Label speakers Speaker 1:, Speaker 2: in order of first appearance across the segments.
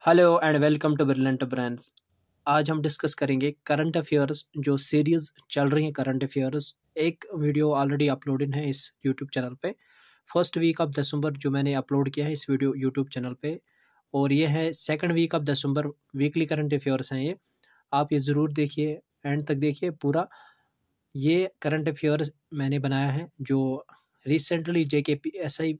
Speaker 1: Hello and welcome to brilliant brands. आज हम discuss करेंगे करंट अफेयर्स जो सीरीज चल रही है करंट अफेयर्स। एक वीडियो ऑलरेडी अपलोडेड है इस यूट्यूब चैनल पे। फर्स्ट वीक ऑफ दिसंबर जो मैंने अपलोड किया है इस वीडियो यूट्यूब चैनल पे, और ये है second week of December. Weekly current affairs हैं ये। आप ये ज़रूर देखिए, एंड तक देखिए पूरा। ये करंट अफेयर्स मैंने बनाया है जो रिसेंटली JKPSI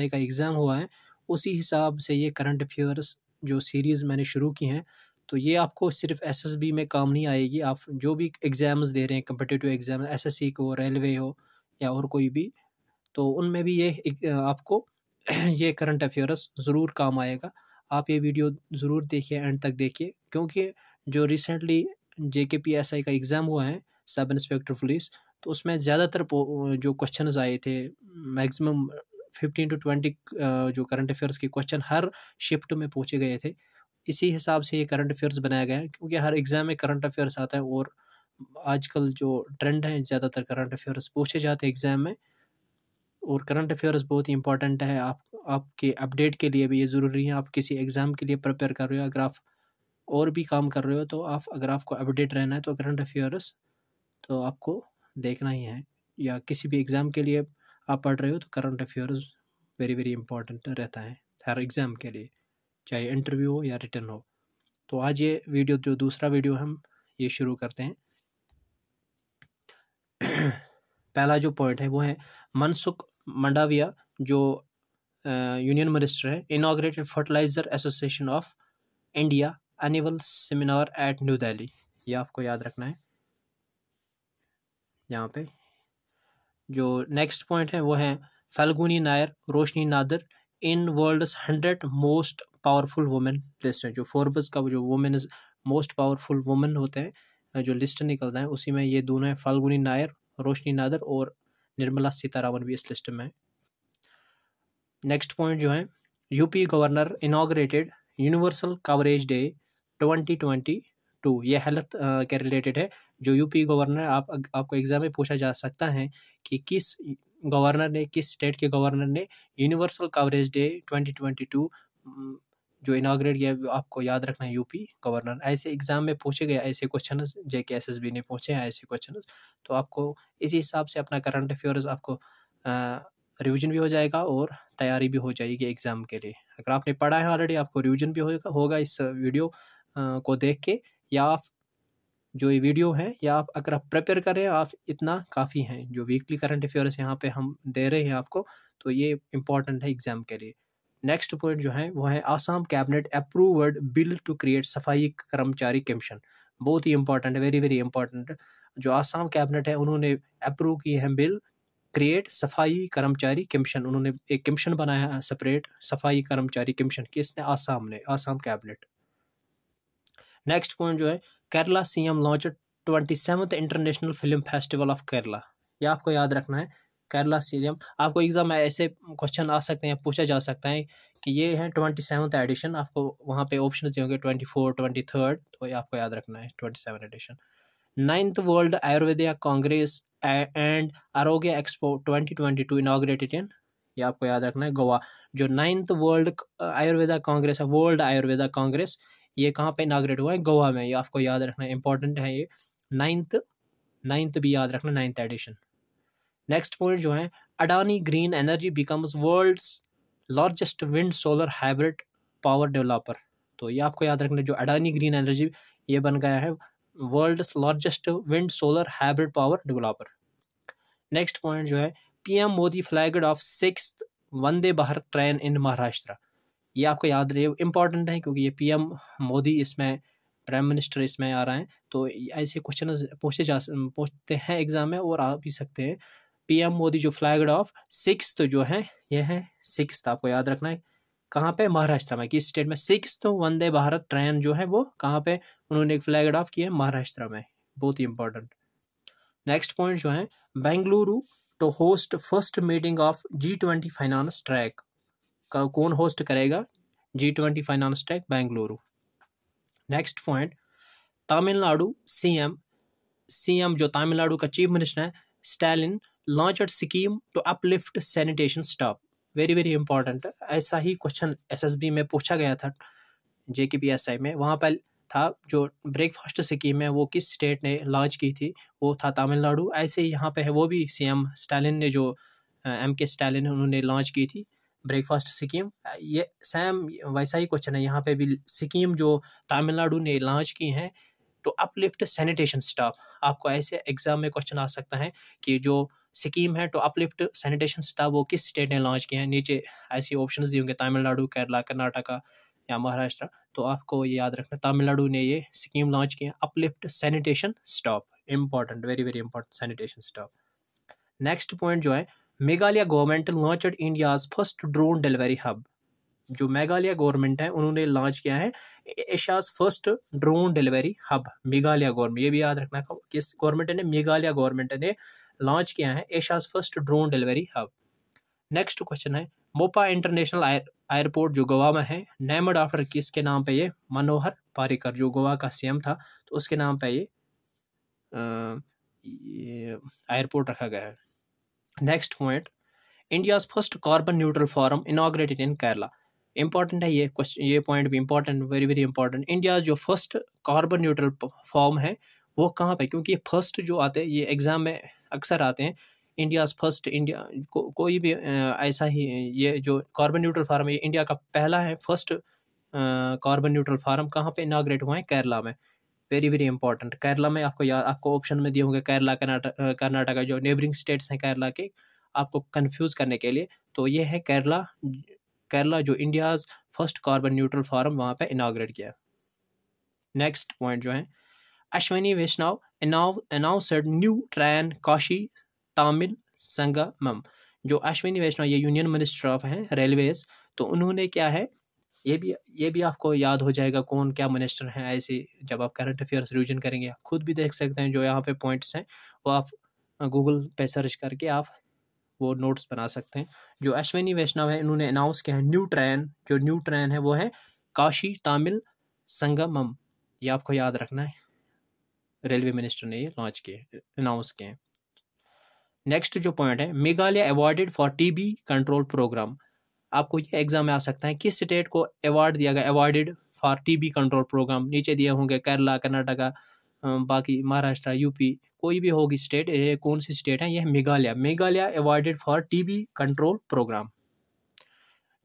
Speaker 1: का एग्ज़ाम हुआ है, उसी हिसाब से ये करंट अफेयर्स जो सीरीज़ मैंने शुरू की हैं। तो ये आपको सिर्फ एसएसबी में काम नहीं आएगी, आप जो भी एग्ज़ाम्स दे रहे हैं, कम्पिटिटिव एग्ज़ाम, एसएससी को, रेलवे हो या और कोई भी, तो उनमें भी ये आपको ये करंट अफेयर्स ज़रूर काम आएगा। आप ये वीडियो ज़रूर देखिए, एंड तक देखिए, क्योंकि जो रिसेंटली JKPSI का एग्ज़ाम हुआ है, सब इंस्पेक्टर पुलिस, तो उसमें ज़्यादातर जो क्वेश्चंस आए थे, मैक्सिमम 15 to 20 जो करंट अफेयर्स के क्वेश्चन हर शिफ्ट में पूछे गए थे। इसी हिसाब से ये करंट अफेयर्स बनाया गया है, क्योंकि हर एग्ज़ाम में करंट अफेयर्स आता है और आजकल जो ट्रेंड है, ज़्यादातर करंट अफेयर्स पूछे जाते हैं एग्ज़ाम में। और करंट अफेयर्स बहुत ही इंपॉर्टेंट है आपके अपडेट के लिए भी ये ज़रूरी है। आप किसी एग्ज़ाम के लिए प्रिपेयर कर रहे हो, अगर आप और भी काम कर रहे हो, तो अगर आपको अपडेट रहना है तो करंट अफेयर्स तो आपको देखना ही है। या किसी भी एग्ज़ाम के लिए आप पढ़ रहे हो तो current affairs very very important रहता है हर एग्ज़ाम के लिए, चाहे इंटरव्यू हो या रिटर्न हो। तो आज ये वीडियो, जो दूसरा वीडियो हम ये शुरू करते हैं। पहला जो पॉइंट है वो है मनसुख मंडाविया जो यूनियन मिनिस्टर है, inaugurated fertiliser association of India annual seminar at new Delhi. ये आपको याद रखना है। यहाँ पे जो नेक्स्ट पॉइंट है वो है Falguni Nayar Roshni Nadar in world's 100 most powerful women list है। जो फोर्ब्स का जो वुमेन मोस्ट पावरफुल वुमेन होते हैं, जो लिस्ट निकलता है, उसी में ये दोनों है, फाल्गुनी नायर, रोशनी नादर और निर्मला सीतारामन भी इस लिस्ट में है। नेक्स्ट पॉइंट जो है UP governor inaugurated universal coverage day 2022। ये हेल्थ के रिलेटेड है। जो यूपी गवर्नर, आपको एग्जाम में पूछा जा सकता है कि किस गवर्नर ने, किस स्टेट के गवर्नर ने यूनिवर्सल कवरेज डे 2022 जो इनाग्रेट किया, आपको याद रखना है यूपी गवर्नर। ऐसे एग्जाम में पूछे गए ऐसे क्वेश्चन, JKSSB ने पूछे हैं ऐसे क्वेश्चन, तो आपको इसी हिसाब से अपना करंट अफेयर्स आपको रिवीजन भी हो जाएगा और तैयारी भी हो जाएगी एग्ज़ाम के लिए। अगर आपने पढ़ा है ऑलरेडी, आपको रिवीजन भी होगा इस वीडियो को देख के, या आप जो ये वीडियो है, या आप अगर आप प्रिपेयर करें, आप इतना काफ़ी हैं। जो वीकली करंट अफेयर्स यहाँ पे हम दे रहे हैं आपको, तो ये इम्पॉर्टेंट है एग्ज़ाम के लिए। नेक्स्ट पॉइंट जो है वो है Assam cabinet approved bill to create Safai Karamchari commission. बहुत ही इंपॉर्टेंट है, वेरी वेरी इंपॉर्टेंट। जो आसाम कैबिनेट है, उन्होंने अप्रूव की है bill create Safai Karamchari commission. उन्होंने एक कमीशन बनाया है सेपरेट, सफाई कर्मचारी कमीशन। किसने? आसाम ने, आसाम कैबिनेट। नेक्स्ट पॉइंट जो है Kerala CM launch 27th international film festival of Kerala. ये आपको याद रखना है, केरला CM। आपको एग्जाम में ऐसे क्वेश्चन आ सकते हैं, पूछा जा सकता है कि ये है 27th एडिशन, आपको वहाँ पे ऑप्शन दिए होंगे 24, 23, तो ये आपको याद रखना है 27 edition. 9th world Ayurvedic congress and Arogya expo 2022 inaugurated in, ये आपको याद रखना है, गोवा। जो 9th वर्ल्ड आयुर्वेदा कांग्रेस है, वर्ल्ड आयुर्वेदा कांग्रेस, ये कहाँ पे इनाग्रेट हुआ है? गोवा में। ये आपको याद रखना है, इंपॉर्टेंट है ये। 9th भी याद रखना, 9th एडिशन। नेक्स्ट पॉइंट जो है Adani green energy becomes world's largest wind solar hybrid power developer. तो ये आपको याद रखना, जो अडानी ग्रीन एनर्जी, ये बन गया है world's largest wind solar hybrid power developer. Next point जो है PM Modi flagged off 6th Vande Bharat train in Maharashtra. ये आपको याद रहे, इंपॉर्टेंट है, क्योंकि ये PM मोदी इसमें प्राइम मिनिस्टर इसमें आ रहा है, तो ऐसे क्वेश्चन पूछते हैं एग्जाम में और आ भी सकते हैं। PM मोदी जो फ्लैग्ड ऑफ 6th जो है, ये है 6th, आपको याद रखना है। कहाँ पे? महाराष्ट्र में। किस स्टेट में? 6th वंदे भारत ट्रेन जो है वो कहाँ पे उन्होंने फ्लैग ऑफ किया? महाराष्ट्र में। बहुत ही इंपॉर्टेंट। नेक्स्ट पॉइंट जो है Bengaluru to host first meeting of G20 finance track का कौन होस्ट करेगा? G20 finance track Bengaluru. Next point Tamil Nadu CM जो तमिलनाडु का चीफ मिनिस्टर है, Stalin launched scheme to uplift sanitation staff. Very very important. ऐसा ही क्वेश्चन SSB में पूछा गया था JKPSI में, वहाँ पर था जो ब्रेकफास्ट स्कीम है वो किस स्टेट ने लॉन्च की थी, वो था तमिलनाडु। ऐसे ही यहाँ पे है वो भी CM स्टालिन ने, जो MK स्टालिन उन्होंने लॉन्च की थी ब्रेकफास्ट स्कीम। ये सेम वैसा ही क्वेश्चन है यहाँ पे भी, स्कीम जो तमिलनाडु ने लॉन्च की हैं तो अपलिफ्ट सैनिटेशन स्टाफ। आपको ऐसे एग्जाम में क्वेश्चन आ सकता है कि जो स्कीम है तो अपलिफ्ट सैनिटेशन स्टाफ वो किस स्टेट ने लॉन्च किया है। नीचे ऐसे ऑप्शंस दिए होंगे, तमिलनाडु, केरला, कर्नाटका या महाराष्ट्र। तो आपको ये याद रखना, तमिलनाडु ने ये स्कीम लॉन्च किया, uplift sanitation staff. Important, very very important, sanitation staff. Next point जो है, Meghalaya government launched India's first drone delivery hub. जो मेघालय गवर्नमेंट है उन्होंने लॉन्च किया है Asia's first drone delivery hub. Meghalaya government, ये भी याद रखना किस गवर्नमेंट ने, मेघालय गवर्नमेंट ने लॉन्च किया है Asia's first drone delivery hub. Next question है, मोपा इंटरनेशनल एयरपोर्ट जो गोवा में है, नेम्ड आफ्टर किसके नाम पे ये, मनोहर पारिकर जो गोवा का CM था, तो उसके नाम पे ये एयरपोर्ट रखा गया है। Next point, India's first carbon neutral forum inaugurated in Kerala. Important है ये क्वेश्चन, ये पॉइंट भी important, very very important. India जो फर्स्ट कार्बन न्यूट्रल फॉर्म है वो कहाँ पे, क्योंकि ये फर्स्ट जो आते हैं ये एग्जाम में अक्सर आते हैं, इंडियाज फर्स्ट, इंडिया कोई भी ऐसा ही, ये जो कार्बन न्यूट्रल फार्म है इंडिया का पहला है, फर्स्ट कार्बन न्यूट्रल फार्म कहाँ पे इनाग्रेट हुआ है, केरला में। Very very important. केरला में आपको याद, आपको ऑप्शन में दिए होंगे केरला, कर्नाटका, जो नेबरिंग स्टेट्स हैं केरला के, आपको कंफ्यूज करने के लिए। तो ये है केरला, केरला जो India's first carbon neutral farm वहाँ पे इनाग्रेट किया। नेक्स्ट पॉइंट जो है, Ashwini Vaishnaw announced new train Kashi Tamil Sangamam. जो अश्विनी वैष्णव ये यूनियन मिनिस्टर ऑफ हैं रेलवेज, तो उन्होंने क्या है, ये भी आपको याद हो जाएगा कौन क्या मिनिस्टर हैं। ऐसे जब आप करंट अफेयर्स रिवीजन करेंगे, आप खुद भी देख सकते हैं, जो यहाँ पे पॉइंट्स हैं वो आप गूगल पे सर्च करके आप वो नोट्स बना सकते हैं। जो अश्विनी वैष्णव है इन्होंने अनाउंस किया है न्यू ट्रेन, जो न्यू ट्रेन है वो है काशी तमिल संगमम। ये आपको याद रखना है, रेलवे मिनिस्टर ने ये लॉन्च किए, अनाउंस किए। नेक्स्ट जो पॉइंट है, Meghalaya awarded for TB control programme. आपको ये एग्जाम में आ सकता है, किस स्टेट को अवार्ड दिया गया, awarded for TB control programme. नीचे दिए होंगे केरला, कर्नाटका, बाकी महाराष्ट्र, यूपी, कोई भी होगी स्टेट, ये कौन सी स्टेट है, ये है Meghalaya. Meghalaya awarded for TB control programme.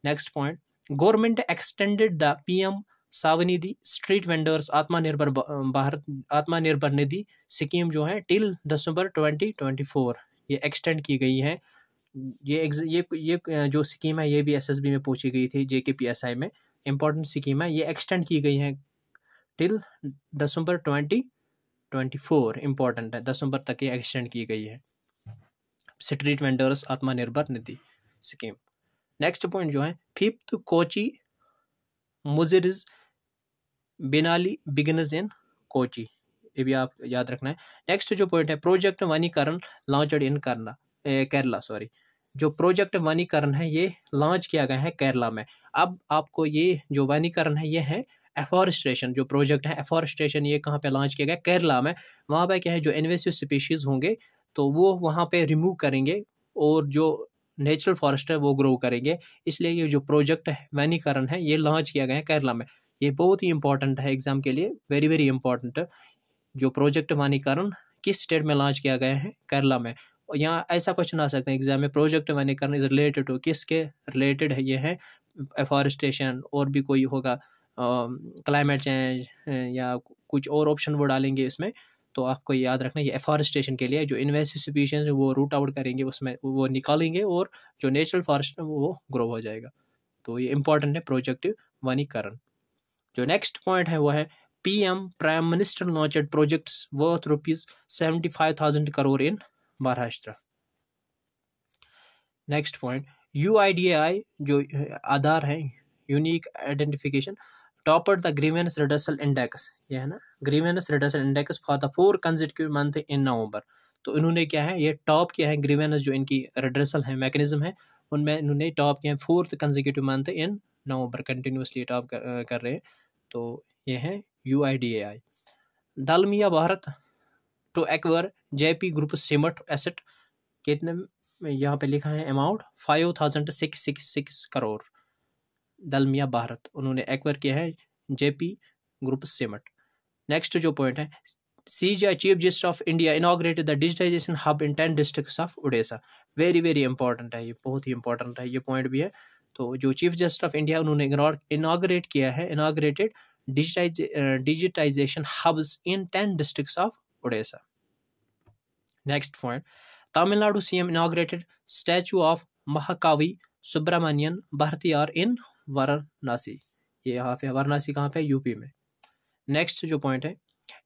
Speaker 1: Next point, government extended the PM Svanidhi street vendors Atmanirbhar Bharat Atmanirbhar Nidhi scheme जो है टिल दिसंबर 2024, ये एक्सटेंड की गई है। ये जो स्कीम है ये भी SSB में पूछी गई थी, JKPSI में इंपॉर्टेंट स्कीम है, ये एक्सटेंड की गई है टिल दिसंबर 2024, इंपॉर्टेंट है, दिसंबर तक ये एक्सटेंड की गई है street vendors Atmanirbhar Nidhi scheme. Next point जो है, फिफ्थ कोची मुजिरिज बिनाली बिगिनर्स इन कोची, ये भी आप याद रखना है। नेक्स्ट जो पॉइंट है, प्रोजेक्ट वनीकरण लॉन्चड इन केरला, सॉरी, जो प्रोजेक्ट वनीकरण है ये लॉन्च किया गया है केरला में। अब आपको ये जो वनीकरण है ये है एफॉरेस्टेशन, जो प्रोजेक्ट है एफॉरेस्टेशन, ये कहाँ पे लॉन्च किया गया, केरला में। वहाँ पे क्या है, जो इन्वेसिव स्पीशीज होंगे तो वो वहाँ पे रिमूव करेंगे और जो नेचुरल फॉरेस्ट है वो ग्रो करेंगे। इसलिए ये जो प्रोजेक्ट है वनीकरण है ये लॉन्च किया गया है केरला में। ये बहुत ही इंपॉर्टेंट है एग्जाम के लिए, वेरी वेरी इंपॉर्टेंट है। जो प्रोजेक्ट वनीकरण किस स्टेट में लॉन्च किया गया है, केरला में। और यहाँ ऐसा क्वेश्चन आ सकता है एग्जाम में, प्रोजेक्ट वनीकरण इज रिलेटेड टू, किसके रिलेटेड है, ये है एफॉरेस्टेशन, और भी कोई होगा क्लाइमेट चेंज या कुछ और ऑप्शन वो डालेंगे इसमें। तो आपको याद रखना ये एफॉरेस्टेशन के लिए, जो इन्वेसिव स्पीशीज वो रूट आउट करेंगे, उसमें वो निकालेंगे और जो नेचुरल फॉरेस्ट है वो ग्रो हो जाएगा। तो ये इंपॉर्टेंट है प्रोजेक्ट वनीकरण। जो नेक्स्ट पॉइंट है वो है, PM prime minister launched projects worth ₹75,000 crore in Maharashtra. Next point, UIDAI जो आधार है, unique identification, topper the grievance redressal index, ये है ना, grievance redressal index for the 4 consecutive month in November. तो इन्होंने क्या है, ये टॉप किया है ग्रीवेंस, जो इनकी रिडर्सल है मैकेनिज्म है उनमें इन्होंने टॉप किया है 4th consecutive month in November, continuously top कर रहे हैं। तो ये है UIDAI। Dalmia Bharat to acquire JP group cement asset, कितने यहाँ पे लिखा है अमाउंट, 5,666 करोड़। दालमिया भारत उन्होंने एक्वायर किया है JP ग्रुप सीमेंट। नेक्स्ट जो पॉइंट है, CGI chief justice of India inaugurated the digitisation hub in 10 districts of Orissa. Very very important है ये, बहुत ही इंपॉर्टेंट है ये पॉइंट भी है। तो जो चीफ जस्टिस ऑफ इंडिया उन्होंने इनॉग्रेट किया है, inaugurated digitization hubs in 10 districts of Orissa. Next point, Tamil Nadu CM inaugurated statue of Mahakavi Subramanian Bharathiyar in Varanasi. ये यहाँ पे वाराणसी कहाँ पे, यूपी में। नेक्स्ट जो पॉइंट है,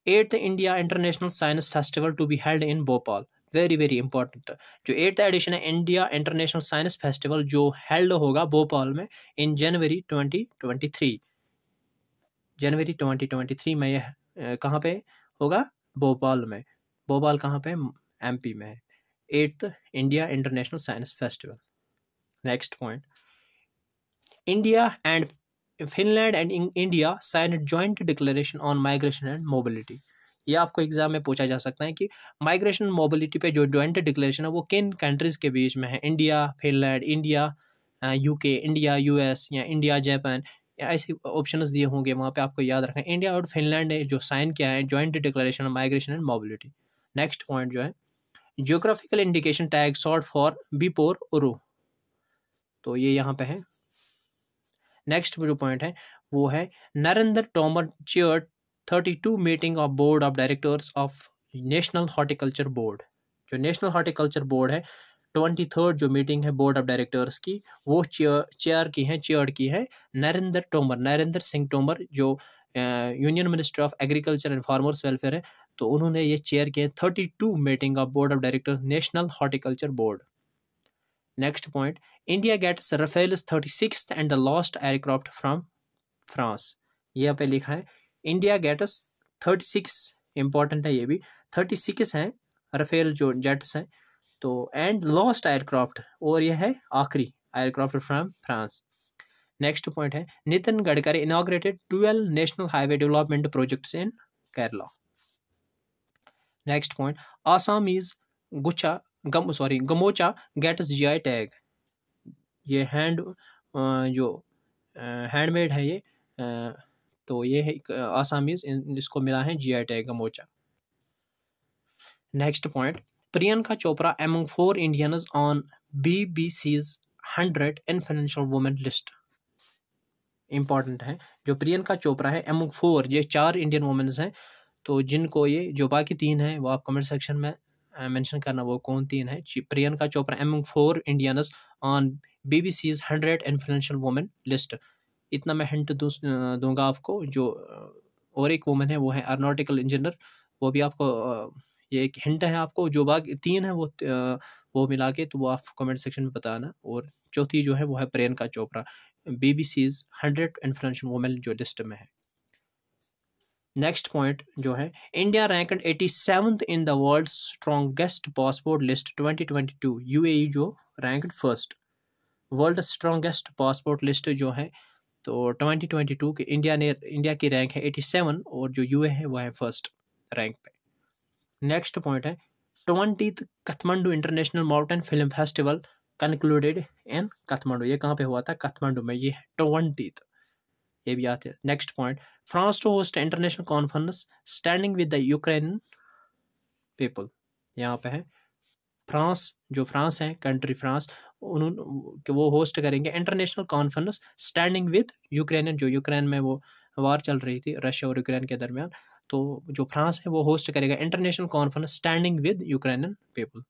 Speaker 1: 8th India international science festival to be held in Bhopal. Very very important, जो 8th एडिशन है इंडिया इंटरनेशनल साइंस फेस्टिवल जो हेल्ड होगा भोपाल में इन जनवरी 2023। जनवरी 2023 में यह कहाँ पे होगा, भोपाल में। भोपाल कहाँ पे, MP में है। 8th India international science festival. Next point, India and Finland and India sign joint declaration on migration and mobility. ये आपको एग्जाम में पूछा जा सकता है कि माइग्रेशन मोबिलिटी पे जो जॉइंट डिक्लेरेशन है वो किन कंट्रीज के बीच में है, India Finland, India UK, India US या इंडिया जापान, ऐसे ऑप्शंस दिए होंगे वहाँ पे, आपको याद रखना है। इंडिया और फिनलैंड ने जो साइन किया है joint declaration on migration and mobility. Next point जो है, geographical indication tag short for बिपोर उरू, तो ये यहाँ पे है। नेक्स्ट जो पॉइंट है वो है, Narendra Tomar chair 32 meeting of board of directors of national horticulture board. जो नेशनल हॉर्टिकल्चर बोर्ड है 23rd जो मीटिंग है बोर्ड ऑफ डायरेक्टर्स की, वो चेयर की है नरेंद्र सिंह तोमर, जो union minister of agriculture and farmers welfare है। तो उन्होंने ये चेयर किए 32 meeting of board of directors national horticulture board. Next point, India gets Rafale's 36th and the last aircraft from France. यहाँ पे लिखा है इंडिया गेट्स 36, इंपॉर्टेंट है ये भी, 36 हैं राफेल जो जेट्स हैं, तो एंड लॉस्ट एयरक्राफ्ट, और यह है आखिरी aircraft from France. Next point है, Nitin Gadkari inaugurated 12 national highway development projects in Kerala. Next point, Assam is gamocha gets GI टैग। ये हैंडमेड है ये, तो ये है आसामीज, इसको मिला है GI tag gamocha. Next point, Priyanka Chopra among 4 Indians on BBC's 100 influential women list. Important है, जो प्रियंका चोपड़ा है एमंग 4, ये 4 इंडियन वुमेन्स हैं, तो जिनको ये जो बाकी 3 हैं वो आप कमेंट सेक्शन में मेंशन करना वो कौन 3 है। Priyanka Chopra among 4 Indians on BBC's 100 influential women list. इतना मैं हिंट दूंगा आपको, जो और एक वुमेन है वो है एरोनॉटिकल इंजीनियर, वो भी आपको ये एक हिंट है आपको। जो बाकी 3 है वो मिला के तो वो आप कमेंट सेक्शन में बताना। और चौथी जो है वो है Priyanka Chopra, BBC's 100 influential women जो लिस्ट में है। नेक्स्ट पॉइंट जो है, India ranked 87th in the world strongest passport list 2022। UAE जो ranked first world strongest passport list जो है, तो 2022 के इंडिया की रैंक है 87 और जो UAE है वो है फर्स्ट रैंक पे। नेक्स्ट पॉइंट है, 20th Kathmandu international mountain film festival concluded in Kathmandu. ये कहाँ पे हुआ था, काठमांडू में, ये है 20th, ये भी आते हैं। Next point, France to host international conference standing with the Ukraine people. यहाँ पे है फ्रांस, जो फ्रांस है कंट्री फ्रांस, उन्होंने वो होस्ट करेंगे international conference standing with Ukraine, जो यूक्रेन में वो वार चल रही थी रशिया और यूक्रेन के दरमियान, तो जो फ्रांस है वो होस्ट करेगा international conference standing with Ukrainian people.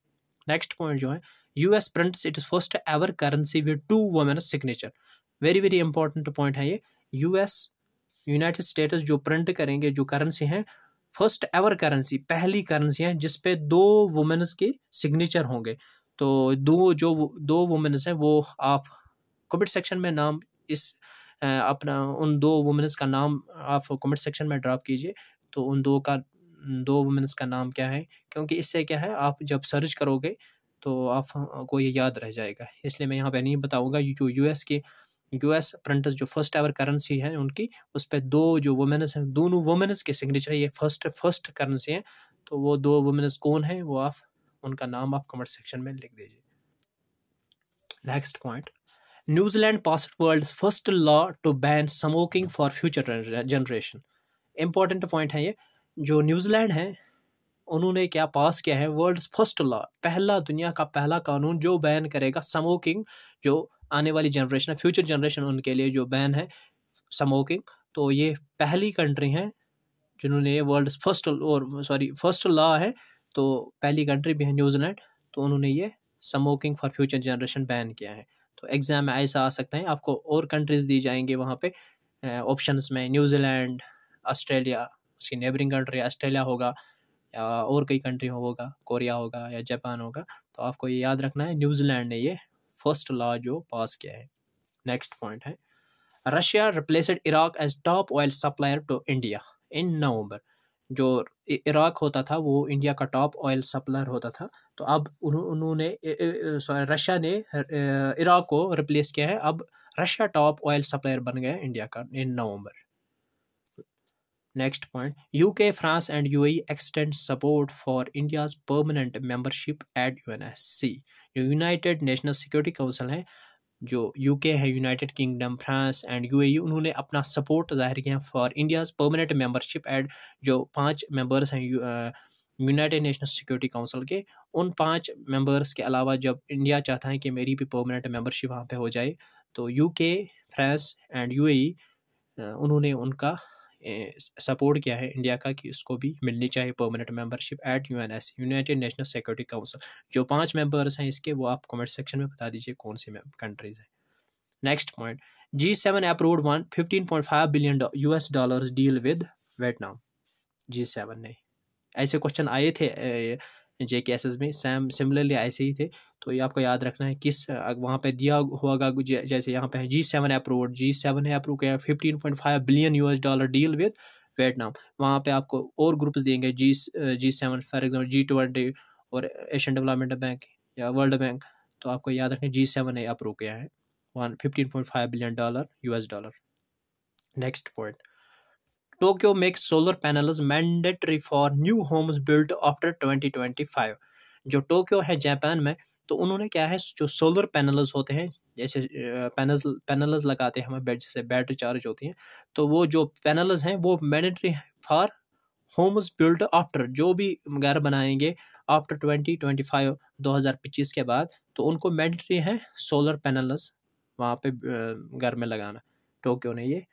Speaker 1: Next point जो है, US prints it is first ever currency with 2 women signature. Very very important point है ये। US यूनाइटेड स्टेट्स जो प्रिंट करेंगे जो करेंसी है, फर्स्ट एवर करेंसी, पहली करेंसी है जिसपे 2 वुमेन्स के सिग्नेचर होंगे। तो दो वुमेन्स हैं वो आप कमेंट सेक्शन में नाम अपना उन 2 वुमेन्स का नाम आप कमेंट सेक्शन में ड्रॉप कीजिए। तो उन 2 वुमेन्स का नाम क्या है, क्योंकि इससे क्या है आप जब सर्च करोगे तो आपको ये याद रह जाएगा, इसलिए मैं यहाँ पे नहीं बताऊँगा। जो US प्रिंटर्स जो फर्स्ट एवर करेंसी है उनकी, उस पर 2 जो वुमेन्स हैं, दोनों वुमेन्स के सिग्नेचर है, ये फर्स्ट करेंसी है। तो वो 2 वुमेन्स कौन है, वो आप उनका नाम आप कमेंट सेक्शन में लिख दीजिए। Next point, New Zealand pass world's first law to ban smoking for future generation. Important point है ये। जो न्यूजीलैंड है उन्होंने क्या पास किया है, वर्ल्ड्स फर्स्ट लॉ, पहला दुनिया का पहला कानून जो बैन करेगा स्मोकिंग, जो आने वाली जनरेशन है, फ्यूचर जनरेशन, उनके लिए जो बैन है स्मोकिंग। तो ये पहली कंट्री है जिन्होंने ये वर्ल्ड फर्स्ट, और सॉरी फर्स्ट लॉ है, तो पहली कंट्री भी है न्यूजीलैंड, तो उन्होंने ये smoking for future generation ban किया है। तो एग्जाम में ऐसा आ सकता है, आपको और कंट्रीज दी जाएंगे वहाँ पे ऑप्शंस में, न्यूजीलैंड, ऑस्ट्रेलिया, उसकी नेबरिंग कंट्री ऑस्ट्रेलिया होगा, या और कई कंट्री होगा, कोरिया होगा या जापान होगा। तो आपको ये याद रखना है, न्यूजीलैंड ने ये फर्स्ट लॉ जो पास किया है। नेक्स्ट पॉइंट है, Russia replaced Iraq as top oil supplier to India in November. जो इराक होता था वो इंडिया का टॉप ऑयल सप्लायर होता था, तो अब उन्होंने रशिया ने इराक को रिप्लेस किया है, अब रशिया टॉप ऑयल सप्लायर बन गया इंडिया का in November. Next point, UK, France and UAE extend support for India's permanent membership at UNSC. जो यूनाइटेड नेशनल सिक्योरिटी काउंसिल है, जो यूके है, United Kingdom, France and UAE, उन्होंने अपना support जाहिर किया for India's permanent membership at, जो 5 members हैं यूनाइटेड नेशनल सिक्योरिटी काउंसिल के, उन 5 मेंबर्स के अलावा जब इंडिया चाहता है कि मेरी भी परमानेंट मेंबरशिप वहाँ पे हो जाए, तो यूके, फ्रांस एंड यूएई उन्होंने उनका सपोर्ट किया है इंडिया का कि उसको भी मिलनी चाहिए permanent membership at UNS, United National Security Council. जो 5 मेंबर्स हैं इसके, वो आप कमेंट सेक्शन में बता दीजिए कौन सी कंट्रीज हैं। Next point, G7 approved $15.5 billion US dollars deal with Vietnam. G7 ने, ऐसे क्वेश्चन आए थे JKSS में, सिमिलरली ऐसे ही थे, तो ये आपको याद रखना है किस वहाँ पे दिया होगा। जैसे यहाँ पे है G7 अप्रूव्ड, G7 ने अप्रूव किया 15.5 billion US dollar deal with Vietnam. वहाँ पे आपको और ग्रुप्स देंगे, G7 फॉर एग्जाम्पल G20 और एशियन डेवलपमेंट बैंक या वर्ल्ड बैंक, तो आपको याद रखना G7 ने अप्रूव किया है 15.5 billion dollar US dollar. Next point, Tokyo makes solar panels mandatory for new homes built after 2025। जो टोक्यो है जापान में, तो उन्होंने क्या है, जो सोलर पैनल्स होते हैं, जैसे पैनल्स लगाते हैं हमें जैसे बैटरी चार्ज होती हैं, तो वो जो पैनल्स हैं वो मैंडेटरी है फॉर होम्स बिल्ट आफ्टर, जो भी घर बनाएंगे आफ्टर 2025, 2025 के बाद, तो उनको मैंडेटरी है सोलर पैनल्स वहाँ पे घर में लगाना। टोक्यो ने ये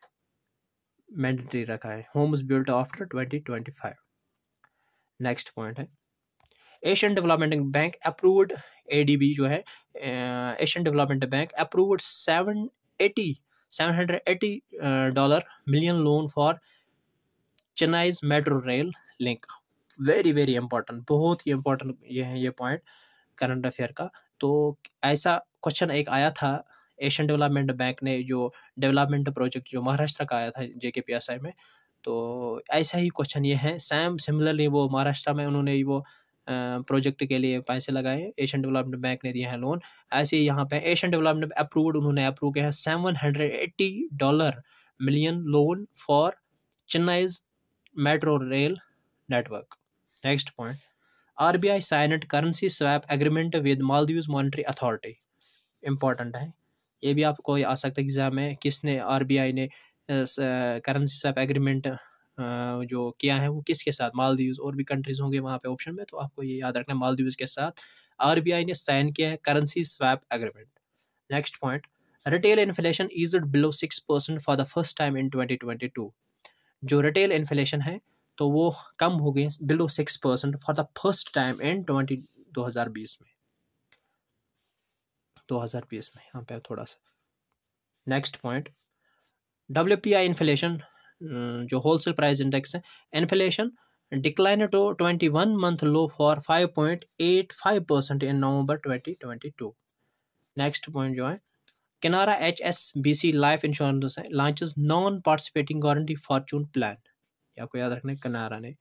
Speaker 1: मैंडेटरी रखा है, homes built after 2025। Next point है, Asian Development Bank approved, ADB जो है Asian Development Bank approved $780 million loan for Chennai's metro rail link. Very very important, बहुत ही इंपॉर्टेंट ये है ये पॉइंट करंट अफेयर का। तो ऐसा क्वेश्चन एक आया था, एशियन डेवलपमेंट बैंक ने जो डेवलपमेंट प्रोजेक्ट जो महाराष्ट्र का आया था JKPSI में, तो ऐसा ही क्वेश्चन ये है सिमिलरली, वो महाराष्ट्र में उन्होंने वो प्रोजेक्ट के लिए पैसे लगाए, एशियन डेवलपमेंट बैंक ने दिए हैं लोन। ऐसे ही यहाँ पे एशियन डेवलपमेंट अप्रूव्ड, उन्होंने अप्रूव किया है $780 million loan for Chennai's metro rail network. Next point, RBI signed currency swap agreement with Maldives monetary authority. Important है, ये भी आपको आ सकता है एग्जाम में, किसने RBI ने करेंसी स्वैप एग्रीमेंट जो किया है वो किसके साथ, मालदीव्स, और भी कंट्रीज होंगे वहाँ पे ऑप्शन में, तो आपको ये याद रखना है मालदीव्स के साथ RBI ने साइन किया है currency swap agreement. Next point, retail inflation eased below 6% for the first time इन 2022। जो रिटेल इन्फ्लेशन है तो वो कम हो गई below 6% for the first time in 2020 में, 2020 में यहाँ पे थोड़ा सा। नेक्स्ट पॉइंट, WPI इन्फ्लेशन, जो होलसेल प्राइस इंडेक्स है, inflation decline to 21 month low for 5.85% in November 2022। Next point जो है, किनारा HSBC लाइफ इंश्योरेंस है launches non participating guarantee fortune plan, ये आपको याद रखना है किनारा ने।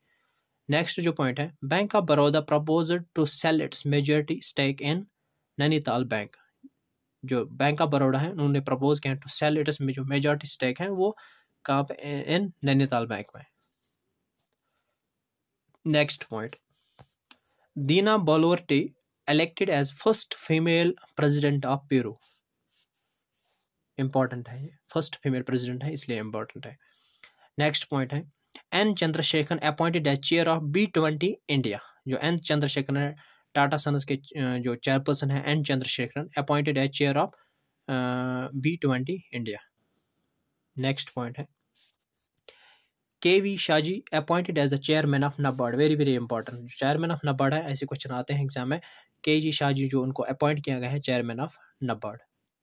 Speaker 1: नेक्स्ट जो पॉइंट है, bank of Baroda proposed to sell its majority stake in Nainital bank. जो बैंक ऑफ बड़ौदा है उन्होंने प्रपोज किया टू सेल इट्स में जो मेजॉरिटी स्टेक है वो कहाँ पे, इन नैनीताल बैंक में। Next point, Dina Boluarte elected as first female president of Peru. Important है, ये फर्स्ट फीमेल प्रेसिडेंट है इसलिए इम्पॉर्टेंट है। नेक्स्ट पॉइंट है N Chandrasekhar appointed as chair of B20 India. जो एन चंद्रशेखर है टाटा सन्स के जो चेयरपर्सन है N Chandrasekaran appointed as chair of B20 India. Next point है KV Shaji appointed as the chairman of NABARD. Very very important, chairman of NABARD है, ऐसे question आते हैं एग्जाम में। KG शाजी जो उनको अपॉइंट किया गया है chairman of NABARD.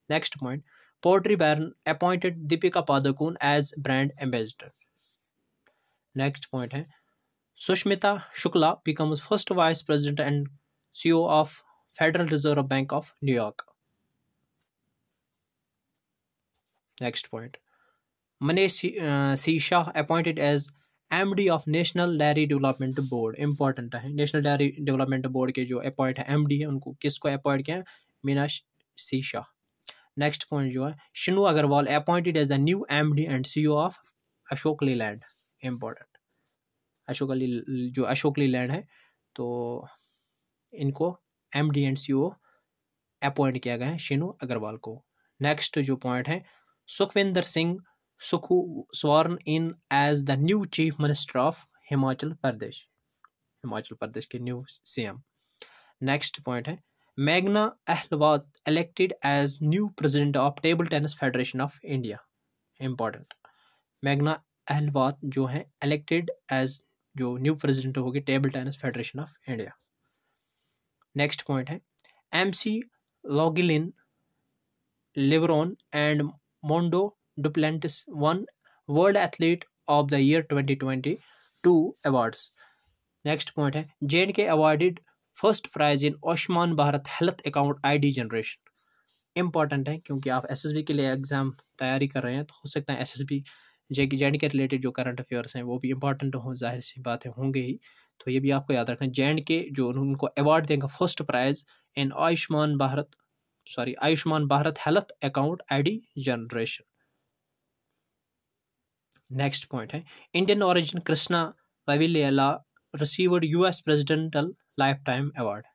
Speaker 1: Next point Pottery Barn appointed Deepika Padukone as brand ambassador. Next point है Sushmita Shukla becomes first vice president and CEO of Federal Reserve Bank of New York. Next point Manish C Shah appointed as MD of National Dairy Development Board. Important है, National Dairy Development Board के जो appoint है MD है उनको किसको appoint किया है, Manish C Shah. Next point जो है Shinu Agarwal appointed as the new MD and CEO of Ashok Leyland. Important, Ashok Leyland है तो इनको MD एंड CEO अपॉइंट किया गया है शिनु अग्रवाल को। नेक्स्ट जो पॉइंट है सुखविंदर सिंह सुखू स्वर्ण इन as the new chief minister of Himachal Pradesh. Himachal Pradesh के न्यू CM। नेक्स्ट पॉइंट है मेघना अहलवात elected as new president of table tennis federation of India. Important, मेघना अहलवात जो है इलेक्टेड एज जो न्यू प्रेसिडेंट होगी table tennis federation of India. Next point है MC लॉगिलिन लिवरॉन and Mondo डुप्लेंटिस one world athlete of the year 2022 awards. Next point है JNK awarded first prize in Ayushman Bharat health account ID generation. Important है क्योंकि आप SSB के लिए exam तैयारी कर रहे हैं तो हो सकता है SSB JNK रिलेटेड जो करंट अफेयर्स हैं वो भी इंपॉर्टेंट हो, जाहिर सी बात है होंगे ही, तो ये भी आपको याद रखना है। JNK जो उनको अवार्ड देंगे first prize in Ayushman Bharat health account ID generation. Next point है Indian origin Krishna Pavilila received US presidential lifetime award.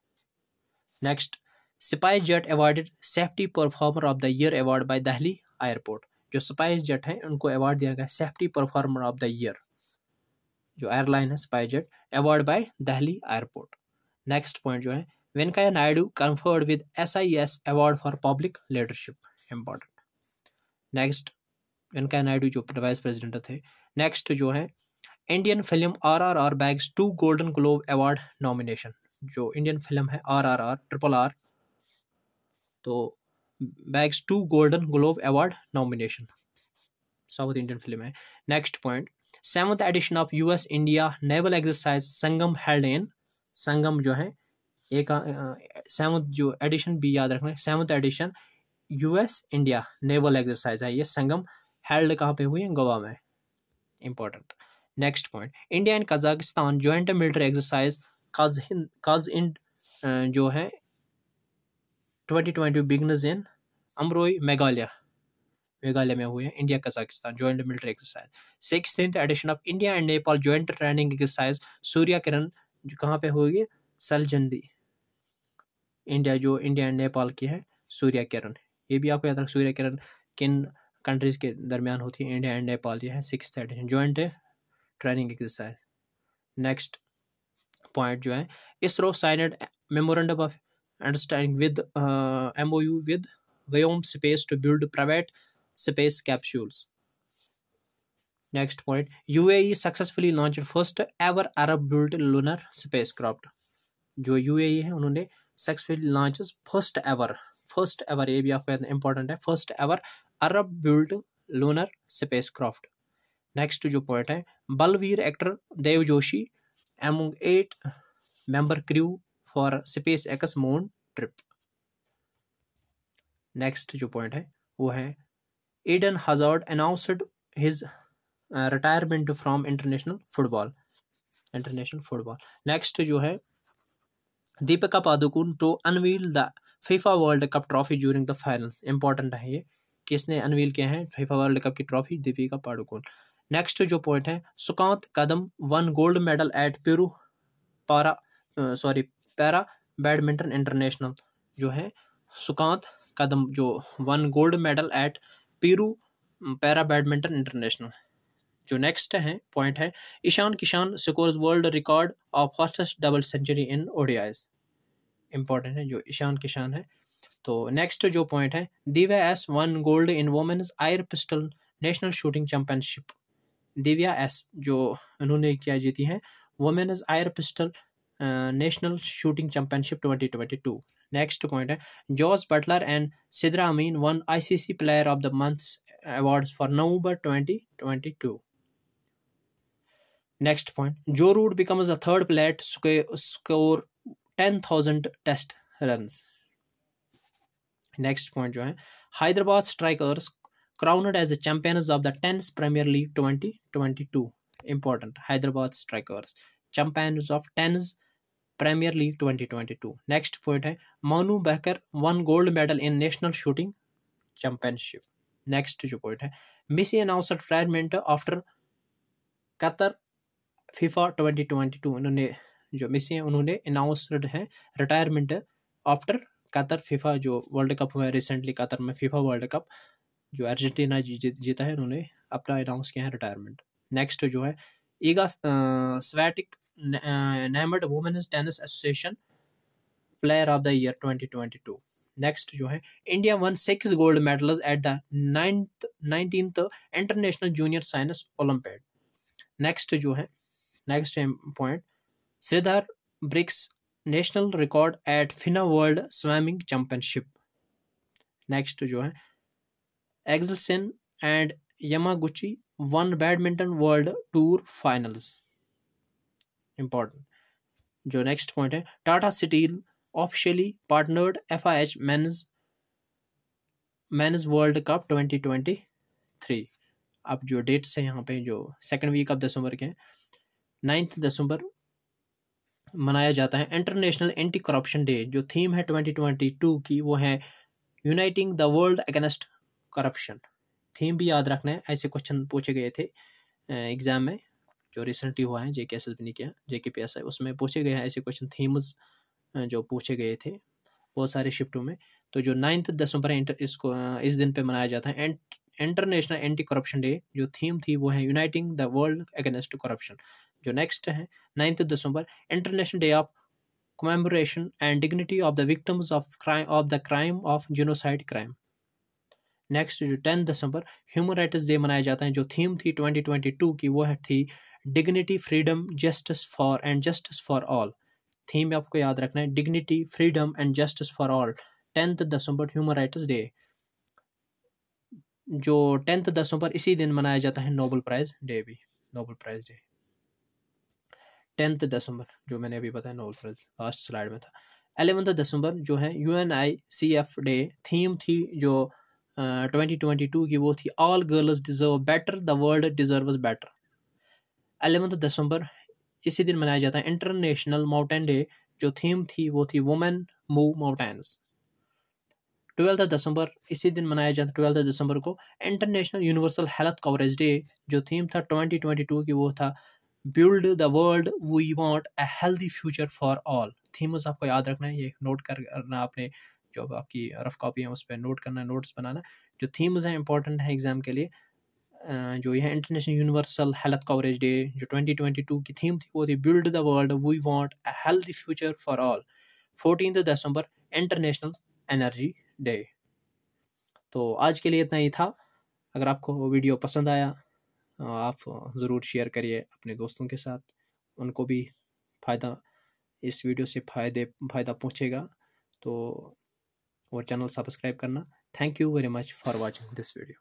Speaker 1: Next SpiceJet awarded safety performer of the year award by Delhi airport. जो स्पाइस जेट है उनको award दिया गया safety performer of the year, जो airline है SpiceJet, award by Delhi airport. Next point जो है Venkaiah Naidu conferred with SIS award for public leadership. Important, next Venkaiah Naidu जो वाइस प्रेसिडेंट थे। नेक्स्ट जो है Indian film RRR bags 2 Golden Globe award nomination. जो Indian film है RRR RRR तो bags 2 Golden Globe award nomination, south Indian film है। Next point 7th edition of US India naval exercise Sangam held in. Sangam जो है एक 7th जो addition भी याद रखना है, 7th edition US India naval exercise है, ये संगम हेल्ड कहाँ पे हुई है, गोवा में। Important. Next point India and Kazakhstan joint military exercise KazInd जो है 2020 बिगनर्स इन अमरोई मेघालय में हुए हैं। India Kazakhstan joint military exercise. 16th edition of India and Nepal joint training exercise Surya Kiran जो कहाँ पे होगी, सलजंदी। इंडिया एंड नेपाल की है सूर्या किरण, ये भी आपको याद रखना। सूर्या किरण किन कंट्रीज के दरमियान होती है, इंडिया एंड नेपाल, ये है 6th edition joint training exercise. Next point जो है ISRO signed memorandum of understanding with MOU with Vyom space to build private space capsules. Next point UAE successfully launch first ever Arab built lunar spacecraft. जो UAE है उन्होंने successfully launch first ever, ये भी आपको important है, first ever Arab built lunar spacecraft. Next जो point है Baalveer actor Dev Joshi among 8 member crew for SpaceX moon trip. Next जो पॉइंट है वो है Eden Hazard announced his retirement from international football. Next जो है Deepika Padukone to unveil the FIFA world cup trophy during the final. Important है ये, किसने अनवील किया है FIFA वर्ल्ड कप की ट्रॉफी, दीपिका पादुकोण। नेक्स्ट जो पॉइंट है Sukant Kadam won gold medal at para badminton international. जो है सुकांत कदम जो won gold medal at Peru para badminton international. जो नेक्स्ट है पॉइंट है, Ishan Kishan scores world record of fastest double century in ODIs. Important है जो ईशान किशान है। तो नेक्स्ट जो पॉइंट है, Divya S won gold in women's air pistol national shooting championship. Divya S जो उन्होंने क्या जीती है women's air pistol national shooting championship 2022। Next point है, Jos Buttler and Sidra Amin won ICC player of the month awards for November 2022। Next point, जो Root becomes the third player to score 10,000 test runs. Next point जो है, Hyderabad strikers crowned as the champions of the tennis premier league 2022। Important, Hyderabad strikers champions of tennis premier league 2022। Next point है, Manu Bhaker won gold medal in national shooting championship. Next जो point है, Messi announced retirement after Qatar FIFA 2022। उन्होंने जो Messi हैं उन्होंने announced है retirement after Qatar FIFA जो world cup हुआ है रिसेंटली कतर में, फीफा वर्ल्ड कप जो अर्जेंटीना जीता है, उन्होंने अपना अनाउंस किया है रिटायरमेंट। नेक्स्ट जो है, Iga Swiatek named women's tennis association player of the year 2022। Next जो है, India won 6 gold medals at the 19th international junior science olympiad. Next जो है, next point, Sridhar breaks national record at FINA world swimming championship. Next जो है, Axelsen and Yamaguchi won badminton world tour finals. Important जो next point है, Tata steel officially partnered FIH men's world cup 2023। अब जो dates है यहाँ पे जो सेकंड वीक ऑफ दिसंबर के हैं, 9 दिसंबर मनाया जाता है इंटरनेशनल एंटी करप्शन डे। जो थीम है 2022 की वो है uniting the world against corruption. Theme भी याद रखना है, ऐसे क्वेश्चन पूछे गए थे एग्जाम में जो रिसेंटली हुआ है JKSS भी नहीं किया, JKPSI, उसमें पूछे गए हैं ऐसे क्वेश्चन, थीम्स जो पूछे गए थे बहुत सारे शिफ्टों में। तो जो 9 दिसंबर इसको इस दिन पे मनाया जाता है इंटरनेशनल एंटी करप्शन डे। जो थीम थी वो है uniting the world against corruption. जो नेक्स्ट है, 9 December international day of commemoration and dignity of the victims of the crime of genocide crime. Next जो 10 दिसंबर ह्यूमन राइट्स डे मनाया जाता है। जो थीम थी 2022 की वो थी dignity freedom justice for all. Theme आपको याद रखना है, dignity freedom and justice for all. 10 December human rights day. जो 10 दिसंबर इसी दिन मनाया जाता है नोबेल प्राइज डे भी, नोबेल प्राइज डे 10 दिसंबर जो मैंने अभी बताया नोबेल प्राइज लास्ट स्लाइड में था। 11 दिसंबर जो है UNICF डे। थीम थी जो 2022 की वो थी all girls deserve better, the world deserves better. 11 दिसंबर इसी दिन मनाया जाता है इंटरनेशनल माउंटेन डे। जो थीम थी वो थी वुमेन मूव माउंटेन्स। 12 दिसंबर इसी दिन मनाया जाता है 12 दिसंबर को international universal health coverage day. जो थीम था 2022 की वो था build the world we want a healthy future for all. Themes आपको याद रखना है, ये नोट करना आपने, जो आपकी रफ कॉपी है उस पर नोट करना है, नोट्स बनाना। जो थीम्स हैं इंपॉर्टेंट है एग्जाम के लिए। जो यह international universal health coverage day जो 2022 की थीम थी वो थी build the world we want a healthy future for all. 14 December international energy day. तो आज के लिए इतना ही था। अगर आपको वीडियो पसंद आया आप ज़रूर शेयर करिए अपने दोस्तों के साथ, उनको भी फ़ायदा इस वीडियो से फ़ायदा पहुँचेगा। तो और चैनल सब्सक्राइब करना। Thank you very much for watching this video.